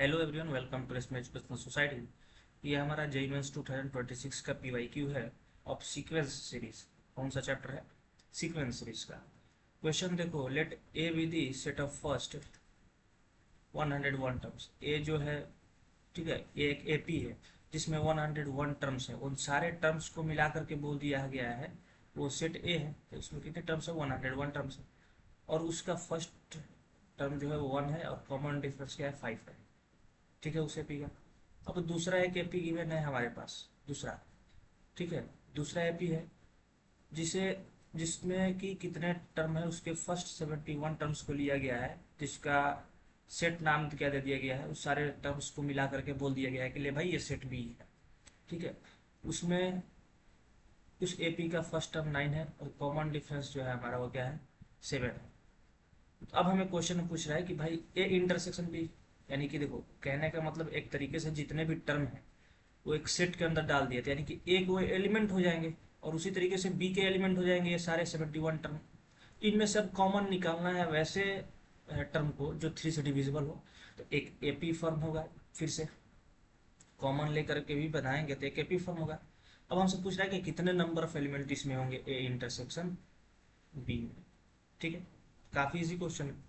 Hello everyone, welcome to SM educational society. ये हमारा JEE mains 2026 का पीवाईक्यू है ऑफ सीक्वेंस सीरीज। कौन सा चैप्टर है? सीक्वेंस सीरीज का। क्वेश्चन देखो, let A B the set of first 101 terms. A जो है, ठीक है, ये एक एपी है जिसमें 101 टर्म्स है। उन सारे टर्म्स को मिला करके बोल दिया गया है वो सेट ए है। तो उसमें कितने टर्म्स है? 101 टर्म्स है। और उसका फर्स्ट टर्म जो है वो 1 है और कॉमन डिफरेंस क्या है? 5 है। ठीक है, उस एपी का। अब दूसरा एक एपी गिवन है हमारे पास, दूसरा। ठीक है, दूसरा एपी है जिसे जिसमें कि कितने टर्म है, उसके फर्स्ट 71 टर्म्स को लिया गया है, जिसका सेट नाम क्या दे दिया गया है, उस सारे टर्म्स को मिला करके बोल दिया गया है कि ले भाई ये सेट बी है। ठीक है, उसमें उस एपी का फर्स्ट टर्म 9 है और कॉमन डिफरेंस जो है हमारा वो क्या है? 7 है। तो अब हमें क्वेश्चन पूछ रहा है कि भाई ए इंटरसेक्शन बी, यानी कि देखो, कहने का मतलब एक तरीके से जितने भी टर्म है वो एक सेट के अंदर डाल दिए थे, यानी कि एक वो एलिमेंट हो जाएंगे और उसी तरीके से बी के एलिमेंट हो जाएंगे ये सारे 71 टर्म। इनमें से अब कॉमन निकालना है वैसे टर्म को जो 3 से डिविजिबल हो। तो एक एपी फॉर्म होगा, फिर से कॉमन लेकर के भी बनाएंगे तो एक एपी फॉर्म होगा। अब हमसे पूछ रहा है कि कितने नंबर ऑफ एलिमेंट इसमें होंगे ए इंटरसेक्शन बी में। ठीक है, काफी इजी क्वेश्चन है।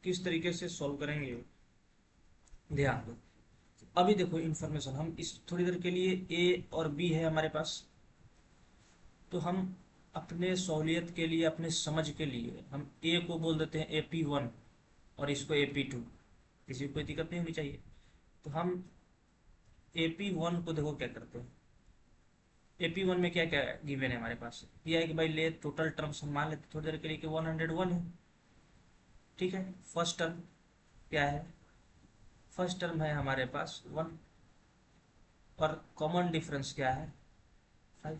किस तरीके से सॉल्व करेंगे, ध्यान दो। अभी देखो इन्फॉर्मेशन, हम इस थोड़ी देर के लिए ए और बी है हमारे पास, तो हम अपने सहूलियत के लिए, अपने समझ के लिए हम ए को बोल देते हैं AP1 और इसको AP2। किसी को कोई दिक्कत नहीं होनी चाहिए। तो हम AP1 को देखो क्या करते हैं। AP1 में क्या क्या गिवन है हमारे पास? यह है कि भाई ले टोटल टर्म्स हम मान लेते थोड़ी देर के लिए कि 101 है। ठीक है, फर्स्ट टर्म क्या है? फर्स्ट टर्म है हमारे पास 1 और कॉमन डिफरेंस क्या है? 5।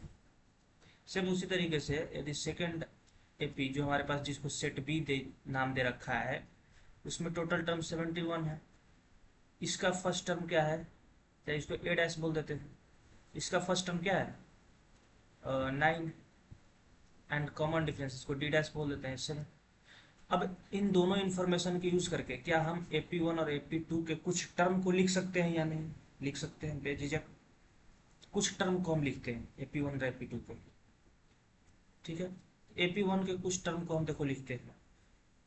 सेम उसी तरीके से यदि सेकंड एपी जो हमारे पास, जिसको सेट बी दे नाम दे रखा है, उसमें टोटल टर्म 71 है। इसका फर्स्ट टर्म क्या है? चाहे इसको ए डैश बोल देते हैं। इसका फर्स्ट टर्म क्या है? 9। एंड कॉमन डिफरेंस इसको डी डैश बोल देते हैं, 7। अब इन दोनों इंफॉर्मेशन के यूज करके क्या हम AP1 और AP2 के कुछ टर्म को लिख सकते हैं या नहीं? लिख सकते हैं बेझिझक। कुछ टर्म को हम लिखते हैं AP1 और AP2 को। ठीक है, AP1 के कुछ टर्म को हम देखो लिखते हैं।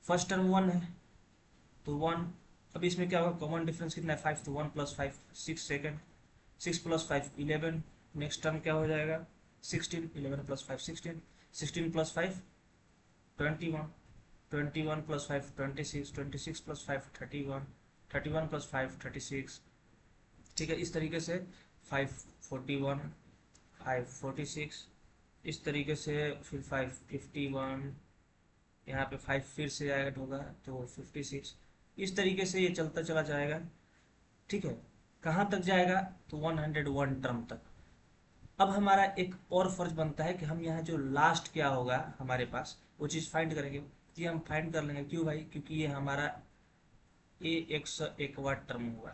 फर्स्ट टर्म 1 है तो 1। अब इसमें क्या होगा? कॉमन डिफरेंस कितना है? 5। तो 1 plus 5 6 second, 6 plus 5 11। Next term क्या हो जाएगा? 16। 11 plus 5 16, 16 plus 5 21, 21 plus 5 26, 26 plus 5 31, 31 plus 5 36। ठीक है, इस तरीके से 541, 546, इस तरीके से फिर 551, यहाँ पे 5 फिर से ऐड होगा तो 56। इस तरीके से ये चलता चला जाएगा। ठीक है, कहाँ तक जाएगा? तो 101 टर्म तक। अब हमारा एक और फर्ज बनता है कि हम यहाँ जो लास्ट क्या होगा हमारे पास वो चीज़ फाइंड करेंगे। ये हम फाइंड कर लेंगे, क्यों भाई? क्योंकि ये हमारा ए एक्स एक बार टर्म हुआ।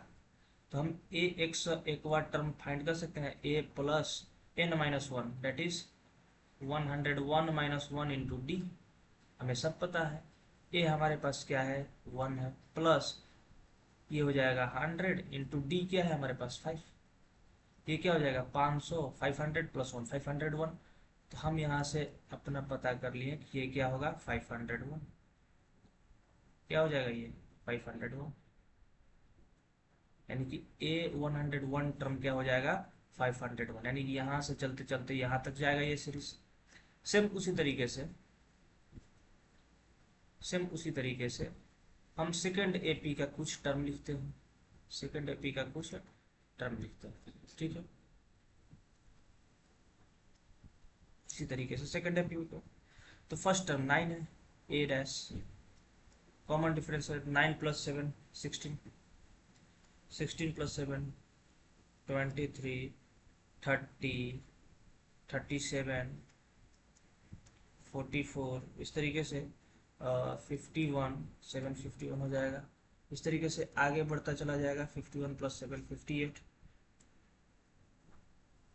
तो हम ए एक्स एक बार टर्म फाइंड कर सकते हैं। A plus n-1 that is 101 minus 1 into D. हमें सब पता है ए हमारे पास क्या है? 1 है, प्लस ये हो जाएगा 100 इंटू डी क्या है हमारे पास? 5। ये क्या हो जाएगा? 500, 500 प्लस 1 501। तो हम यहाँ से अपना पता कर लिए कि ये क्या होगा? 501। क्या हो जाएगा ये? 501। यानी कि ए 101 टर्म क्या हो जाएगा? 501। यानी कि यहाँ से चलते चलते यहाँ तक जाएगा ये सीरीज। सेम उसी तरीके से, सेम उसी तरीके से हम सेकंड एपी का कुछ टर्म लिखते हैं। सेकंड एपी का कुछ टर्म लिखते हैं। ठीक है, इसी तरीके से सेकंड एपी को। तो फर्स्ट टर्म 9 है, ए डैश। कॉमन डिफरेंस है 9 प्लस 7 16, 16 प्लस 7 23, 30, 37, 44, इस तरीके से 51, 751 हो जाएगा। इस तरीके से आगे बढ़ता चला जाएगा। 51 प्लस 7 58।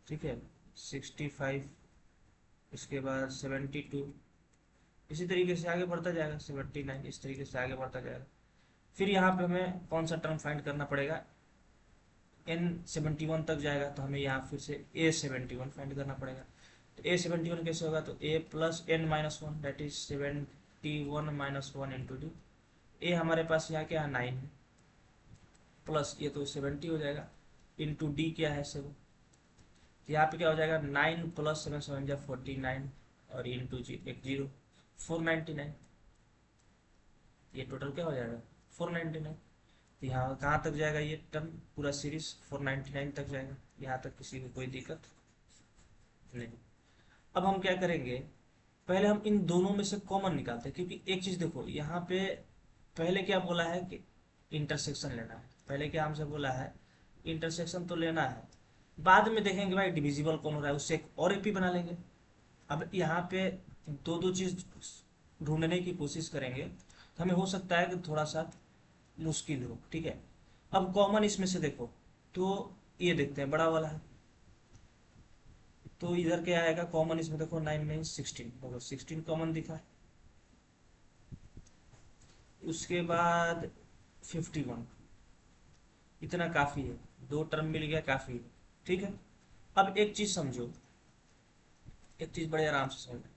ठीक है, 65, इसके बाद 72, इसी तरीके से आगे बढ़ता जाएगा। 79, इस तरीके से आगे बढ़ता जाएगा। फिर यहाँ पे हमें कौन सा टर्म फाइंड करना पड़ेगा, n71 तक जाएगा तो हमें यहाँ फिर से a71 फाइंड करना पड़ेगा। तो a71 कैसे होगा, तो a plus n minus one that is 71 minus one into D. A हमारे पास यहाँ क्या है 9 है, प्लस ये तो 70 हो जाएगा, इंटू डी क्या है 7। यहाँ पे क्या हो जाएगा 9 प्लस 7 7 जा 49 और इंटू जी एक जीरो 499। ये टोटल क्या हो जाएगा 499। तो यहाँ कहाँ तक जाएगा ये टर्म, पूरा सीरीज 499 तक जाएगा। यहाँ तक किसी को कोई दिक्कत नहीं। अब हम क्या करेंगे, पहले हम इन दोनों में से कॉमन निकालते हैं, क्योंकि एक चीज देखो यहाँ पे पहले क्या बोला है कि इंटरसेक्शन लेना है। पहले क्या हमसे बोला है इंटरसेक्शन तो लेना है, बाद में देखेंगे भाई डिविजिबल कौन हो रहा है, उससे एक और एपी बना लेंगे। अब यहाँ पे दो दो चीज ढूंढने की कोशिश करेंगे तो हमें हो सकता है कि थोड़ा सा मुश्किल हो, ठीक है। अब कॉमन इसमें से देखो तो ये देखते हैं बड़ा वाला है, तो इधर क्या आएगा कॉमन इसमें देखो 9 में 16 होगा, 16 कॉमन दिखा है। उसके बाद 51, इतना काफी है, दो टर्म मिल गया काफी है, ठीक है। अब एक चीज समझो, एक चीज बड़े आराम से समझो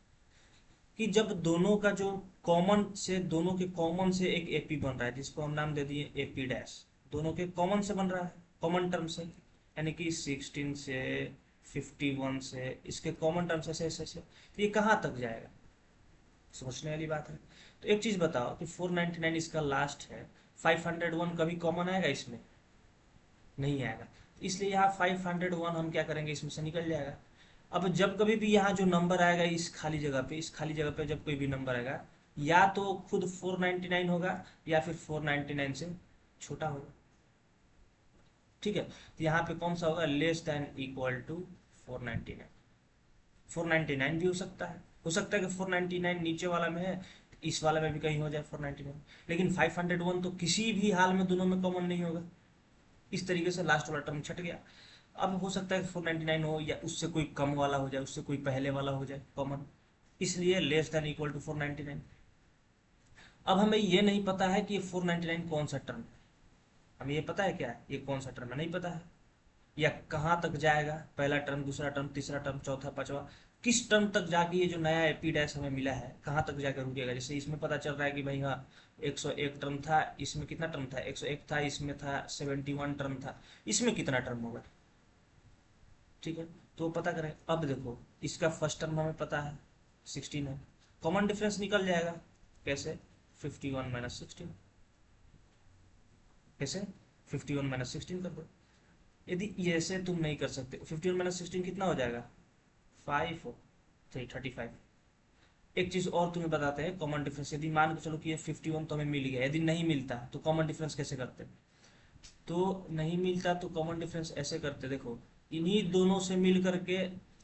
कि जब दोनों का जो कॉमन से, दोनों के कॉमन से एक एपी बन रहा है जिसको हम नाम दे दिए एपी डैश, दोनों के कॉमन से बन रहा है, कॉमन टर्म से, यानी कि 16 से 51 से इसके कॉमन टर्म से ऐसे तो ये कहाँ तक जाएगा, सोचने वाली बात है। तो एक चीज बताओ कि 499 इसका लास्ट है, 501 कभी कॉमन आएगा इसमें, नहीं आएगा। इसलिए यहाँ 501 हम क्या करेंगे इसमें से निकल जाएगा। अब जब कभी भी यहाँ जो नंबर आएगा इस खाली जगह पे, इस खाली जगह पे जब कोई भी नंबर आएगा या तो खुद 499 होगा या फिर 499 से छोटा होगा, ठीक है। तो यहाँ पे कौन सा होगा, लेस देन इक्वल टू 499। 499 भी हो सकता है कि 499 नीचे वाला में है, इस वाला में भी कहीं हो जाए 499, लेकिन 501 तो किसी भी हाल में दोनों में कॉमन नहीं होगा। इस तरीके से लास्ट वाला टर्म छट गया। अब हो सकता है 499 हो या उससे कोई कम वाला हो जाए, उससे कोई पहले वाला हो जाए कॉमन, इसलिए लेस देन इक्वल टू 499। अब हमें ये नहीं पता है कि ये 499 कौन सा टर्म है, हमें ये पता है क्या ये कौन सा टर्म है, नहीं पता है, या कहाँ तक जाएगा, पहला टर्म दूसरा टर्म तीसरा टर्म चौथा पांचवा, किस टर्म तक जाके ये जो नया एपी डैश हमें मिला है कहाँ तक जाकर रुकेगा। जैसे इसमें पता चल रहा है कि भाई हाँ 101 टर्म था, इसमें कितना टर्म था 101 था, इसमें था 71 टर्म था, इसमें कितना टर्म होगा, ठीक है। तो पता करें। अब देखो इसका फर्स्ट टर्म हमें पता है 16 है, कॉमन डिफरेंस निकल जाएगा कैसे, 51 माइनस 16, कैसे 51 माइनस 16 कर दो। यदि ऐसे तुम नहीं कर सकते, 51 माइनस 16 कितना हो जाएगा 5 हो, 35। एक चीज और तुम्हें बताते हैं कॉमन डिफरेंस, यदि मान के चलो कि ये 51 तो हमें मिल गया, यदि नहीं मिलता तो कॉमन डिफरेंस कैसे करते, तो नहीं मिलता तो कॉमन डिफरेंस ऐसे करते, देखो इन्हीं दोनों से मिल करके,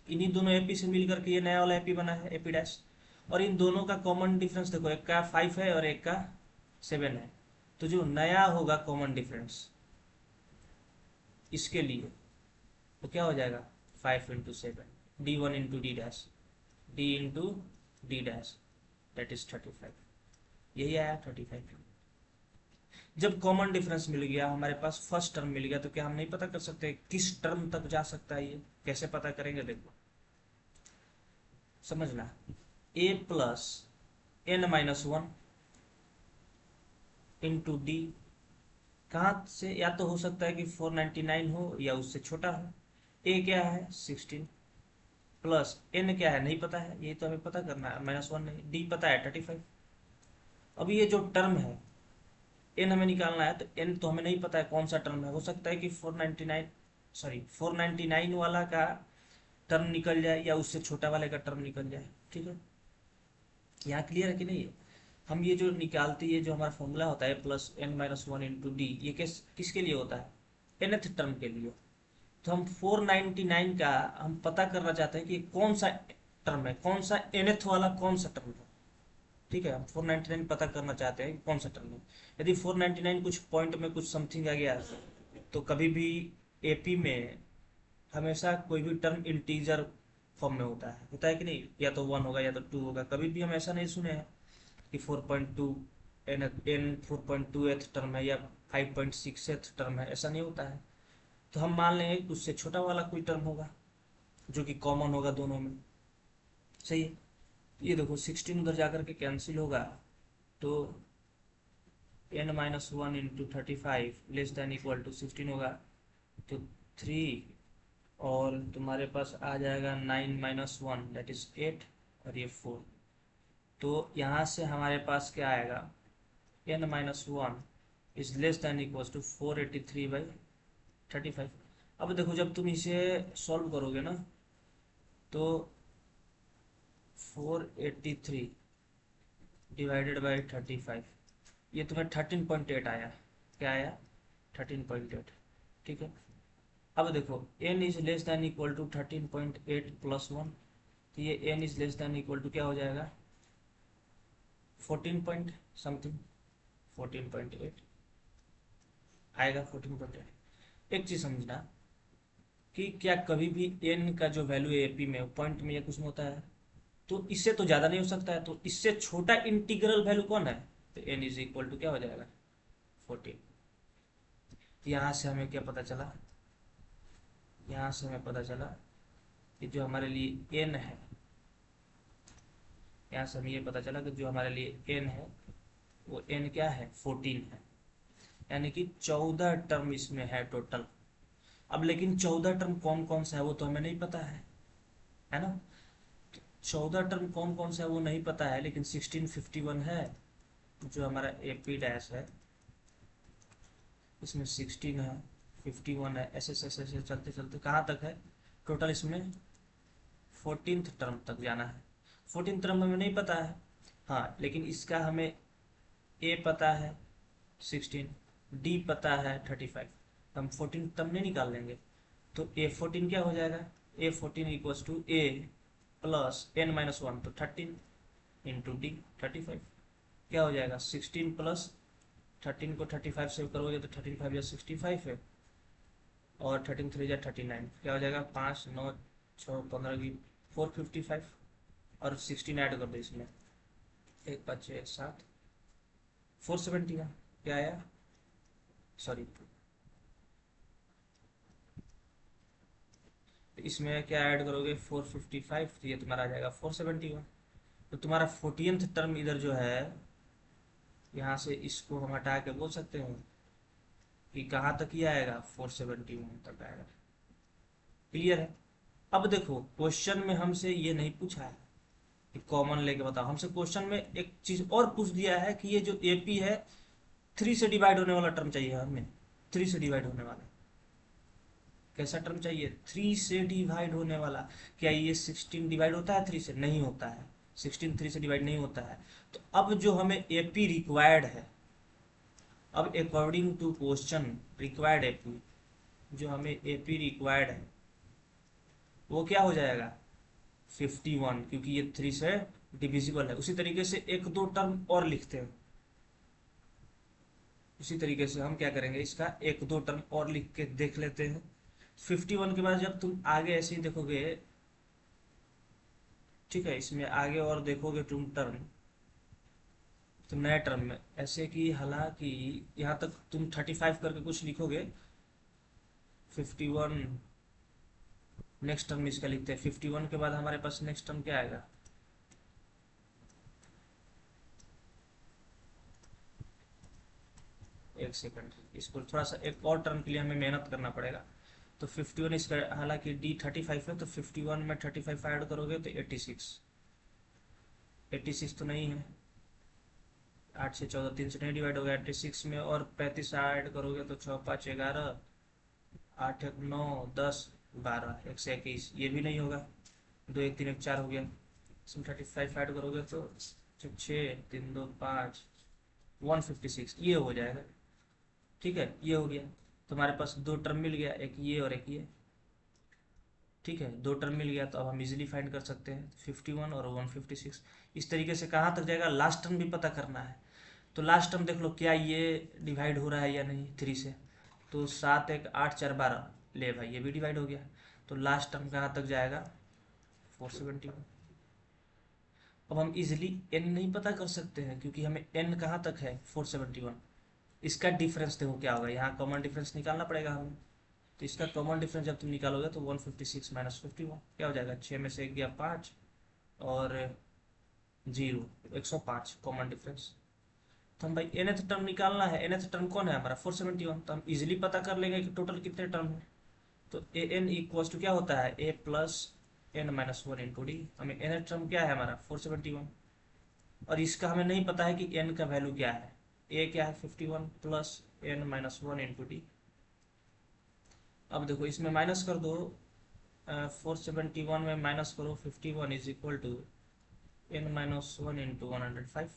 इन्हीं दोनों एपी से मिल करके ये नया वाला एपी बना है एपी डैश, और इन दोनों का कॉमन डिफरेंस देखो, एक का 5 है और एक का 7 है, तो जो नया होगा कॉमन डिफरेंस इसके लिए तो क्या हो जाएगा 5 into 7 D1 into D dash, D into D dash, that is 35, यही आया 35। जब कॉमन डिफरेंस मिल गया, हमारे पास फर्स्ट टर्म मिल गया, तो क्या हम नहीं पता कर सकते किस टर्म तक जा सकता है ये, कैसे पता करेंगे, देखो समझना, a plus n minus one into D, कहाँ से, या तो हो सकता है कि 499 हो या उससे छोटा हो। a क्या है 16 प्लस n क्या है नहीं पता है, ये तो हमें पता करना है, -1 नहीं, d पता है 35। अब ये जो टर्म है n हमें निकालना है, तो n तो हमें नहीं पता है कौन सा टर्म है, हो सकता है कि 499 वाला का टर्म निकल जाए या उससे छोटा वाले का टर्म निकल जाए, ठीक है। यहाँ क्लियर है कि नहीं है। हम ये जो निकालते, ये जो हमारा फॉर्मूला होता है plus n minus one into D, ये किसके लिए होता है nth टर्म के लिए। तो हम 499 का हम पता करना चाहते हैं कि कौन सा टर्म है, कौन सा nth वाला कौन सा टर्म है, ठीक है। हम 499 पता करना चाहते हैं कि कौन सा टर्म है। यदि 499 कुछ पॉइंट में कुछ समथिंग आ गया तो कभी भी एपी में हमेशा कोई भी टर्म इंटीजर फॉर्म में होता है कि नहीं, या तो 1 होगा या तो 2 होगा। कभी भी हम ऐसा नहीं सुने हैं कि 4.2 n 4.2th टर्म है या 5.6th टर्म है, ऐसा नहीं होता है। तो हम मान लेंगे उससे छोटा वाला कोई टर्म होगा जो कि कॉमन होगा दोनों में। सही है। ये देखो 16 उधर जाकर के कैंसिल होगा, तो n-1 into 35 less than equal to 16 होगा, तो 3, और तुम्हारे पास आ जाएगा 9-1 दैट इज 8, और ये 4। तो यहाँ से हमारे पास क्या आएगा, n-1 is less than equal to 483/35। अब देखो जब तुम इसे सॉल्व करोगे ना, तो 483 डिवाइडेड बाई 35, ये तुम्हें 13.8 आया। क्या आया, 13.8। ठीक है। अब देखो n is less than equal to 13.8 plus 1, तो ये n is less than equal to क्या हो जाएगा, 14 पॉइंट समथिंग, 14.8 आएगा, 14.8। एक चीज समझना कि क्या कभी भी n का जो वैल्यू है एपी में पॉइंट में या कुछ में होता है, तो इससे तो ज़्यादा नहीं हो सकता है, तो इससे छोटा इंटीग्रल वैल्यू कौन है, तो n इज इक्वल टू क्या हो जाएगा, 14। यहाँ से हमें क्या पता चला, यहाँ से हमें पता चला कि जो हमारे लिए n है, यहाँ से हमें ये पता चला कि जो हमारे लिए n है वो n क्या है, 14 है, यानी कि 14 टर्म इसमें है टोटल। अब लेकिन 14 टर्म कौन कौन सा है वो तो हमें नहीं पता है ना। 14 टर्म कौन कौन सा है वो नहीं पता है, लेकिन 1651 है जो हमारा एपी डैश है, इसमें 16 है, 51 है, ऐसे ऐसे ऐसे चलते चलते कहाँ तक है टोटल, इसमें 14th टर्म तक जाना है। 14th टर्म हमें नहीं पता है, हाँ, लेकिन इसका हमें ए पता है 16, डी पता है 35, हम 14 टर्म नहीं निकाल लेंगे। तो A14 क्या हो जाएगा, A14 equals to A plus n-1, तो 13 इंटू डी 35, क्या हो जाएगा 16 प्लस 13 को 35 से करोगे तो 13 5 या 65 है, और 13 3 या 39, क्या हो जाएगा 5 9 6 15 की 455, और 16 ऐड कर दो इसमें, 1 5 6 7 470 का क्या आया, सॉरी इसमें क्या ऐड करोगे 455, तो ये तुम्हारा आ जाएगा 471। तो तुम्हारा 14th टर्म इधर जो है, यहाँ से इसको हम हटा के बोल सकते हैं कि कहाँ तक ही आएगा, 471 तक आएगा। क्लियर है। अब देखो क्वेश्चन में हमसे ये नहीं पूछा है कि कॉमन लेके बताओ, हमसे क्वेश्चन में एक चीज और पूछ दिया है कि ये जो एपी है 3 से डिवाइड होने वाला टर्म चाहिए हमें, 3 से डिवाइड होने वाला कैसा टर्म चाहिए, 3 से डिवाइड होने वाला। क्या ये 16 डिवाइड होता है 3 से, नहीं होता है, 16 3 से डिवाइड नहीं होता है। तो अब जो हमें एपी रिक्वायर्ड है, अब according to question required AP, जो हमें एपी रिक्वायर्ड है वो क्या हो जाएगा 51, क्योंकि ये 3 से डिविजिबल है। उसी तरीके से एक दो टर्म और लिखते हैं, उसी तरीके से हम क्या करेंगे, इसका एक दो टर्म और लिख के देख लेते हैं। 51 के बाद जब तुम आगे ऐसे ही देखोगे, ठीक है, इसमें आगे और देखोगे तुम टर्म, तो नए टर्म में ऐसे कि हालांकि यहाँ तक तुम 35 करके कुछ लिखोगे, 51 नेक्स्ट टर्म इसका लिखते हैं। 51 के बाद हमारे पास नेक्स्ट टर्म क्या आएगा, एक सेकंड, इसको थोड़ा सा एक और टर्म के लिए हमें मेहनत करना पड़ेगा। तो 51 इसका हालांकि डी 35 है, तो 51 में 35 ऐड करोगे तो 86, 86 तो नहीं है, 8 से 14 3 से नहीं डिवाइड होगा 86 में, और 35 ऐड करोगे तो 6 5 11, 8 1 9 10 12, 1 से 21, ये भी नहीं होगा, 2 1 3 1 4 हो गया। इसमें 35 ऐड करोगे तो 6 3 2 5, 156 ये हो जाएगा। ठीक है, ये हो गया, तुम्हारे पास दो टर्म मिल गया, एक ये और एक ये। ठीक है, दो टर्म मिल गया, तो अब हम इजीली फाइंड कर सकते हैं 51 और 156। इस तरीके से कहाँ तक जाएगा, लास्ट टर्म भी पता करना है। तो लास्ट टर्म देख लो, क्या ये डिवाइड हो रहा है या नहीं 3 से, तो 7 1 8 4 12, ले भाई ये भी डिवाइड हो गया। तो लास्ट टर्म कहाँ तक जाएगा 471। अब हम इजिली n नहीं पता कर सकते हैं क्योंकि हमें n कहाँ तक है 471। इसका डिफरेंस देखो क्या होगा, यहाँ कॉमन डिफरेंस निकालना पड़ेगा हमें। तो इसका कॉमन डिफरेंस जब तुम निकालोगे तो 156 माइनस 51 क्या हो जाएगा, 6 में से 1 गया 5 और 0, 105 कॉमन डिफरेंस। तो हम भाई nth टर्म निकालना है, nth टर्म कौन है हमारा 471, तो हम इजिली पता कर लेंगे कि टोटल कितने टर्म है। तो ए एन इक्वल्स टू क्या होता है, a plus n minus one into D. हमें nth टर्म क्या है हमारा 471, और इसका हमें नहीं पता है कि n का वैल्यू क्या है। a क्या है 51 plus n minus one into d. अब देखो इसमें माइनस कर दो, 471 में माइनस करो 51 is equal to n minus one into 105।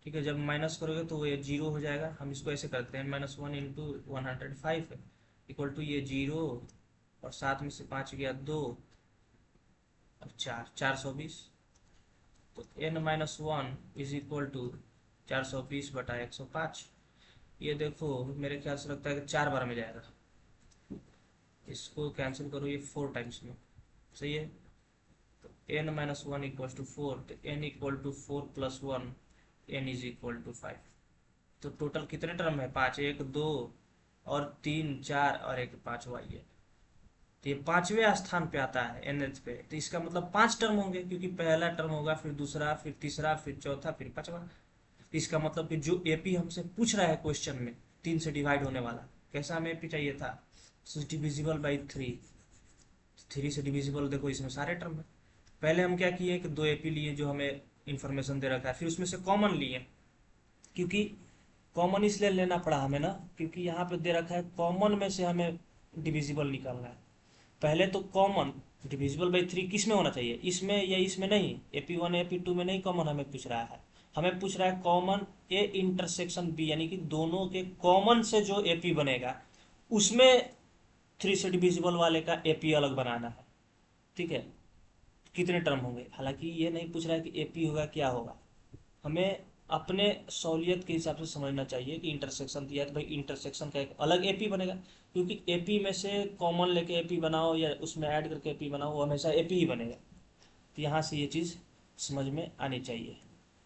ठीक है, जब माइनस करोगे तो ये जीरो हो जाएगा। हम इसको ऐसे करते हैं, n minus one into 105 equal to ये जीरो और सात में से 5 गया 2 और 420। तो n minus one is equal to 420 बटा 105। ये देखो मेरे ख्याल से लगता है कि 4 बार में जाएगा, इसको कैंसिल करो ये 4 टाइम्स में, सही है। तो n minus one equal to 4, तो n equal to 4 plus one, n is equal to 5। तो टोटल कितने टर्म है, 5, 1 2 और 3 4 और एक पांचवा ये। तो ये पांचवें स्थान पे आता है एनएच पे, तो इसका मतलब 5 टर्म होंगे क्योंकि पहला टर्म होगा, फिर दूसरा, फिर तीसरा, फिर चौथा, फिर पांचवा। इसका मतलब कि जो एपी हमसे पूछ रहा है क्वेश्चन में 3 से डिवाइड होने वाला, कैसा हमें एपी चाहिए था, डिविजिबल बाई 3। 3 से डिविजिबल, देखो इसमें सारे टर्म है। पहले हम क्या किए कि 2 एपी लिए जो हमें इंफॉर्मेशन दे रखा है, फिर उसमें से कॉमन लिए, क्योंकि कॉमन इसलिए लेना पड़ा हमें ना क्योंकि यहाँ पे दे रखा है कॉमन में से हमें डिविजिबल निकालना है। पहले तो कॉमन डिविजिबल बाई 3 किस में होना चाहिए, इसमें या इसमें नहीं, AP1 AP2 में नहीं कॉमन हमें पूछ रहा है। हमें पूछ रहा है कॉमन ए इंटरसेक्शन बी, यानी कि दोनों के कॉमन से जो एपी बनेगा उसमें 3 से डिविजिबल वाले का एपी अलग बनाना है। ठीक है, कितने टर्म होंगे, हालांकि ये नहीं पूछ रहा है कि एपी होगा क्या होगा। हमें अपने सहूलियत के हिसाब से समझना चाहिए कि इंटरसेक्शन दिया है तो भाई इंटरसेक्शन का एक अलग एपी बनेगा, क्योंकि एपी में से कॉमन लेके एपी बनाओ या उसमें ऐड करके एपी बनाओ वो हमेशा एपी ही बनेगा। तो यहाँ से ये चीज़ समझ में आनी चाहिए।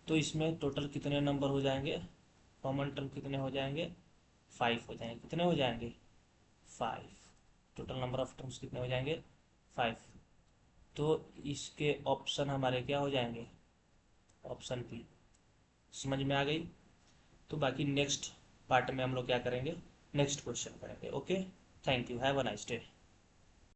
तो इसमें टोटल कितने नंबर हो जाएंगे, कॉमन टर्म कितने हो जाएंगे, 5 हो जाएंगे। कितने हो जाएंगे, 5। टोटल नंबर ऑफ टर्म्स कितने हो जाएंगे, 5। तो इसके ऑप्शन हमारे क्या हो जाएंगे, ऑप्शन बी। समझ में आ गई। तो बाकी नेक्स्ट पार्ट में हम लोग क्या करेंगे, नेक्स्ट क्वेश्चन करेंगे। Okay, thank you, have a nice day.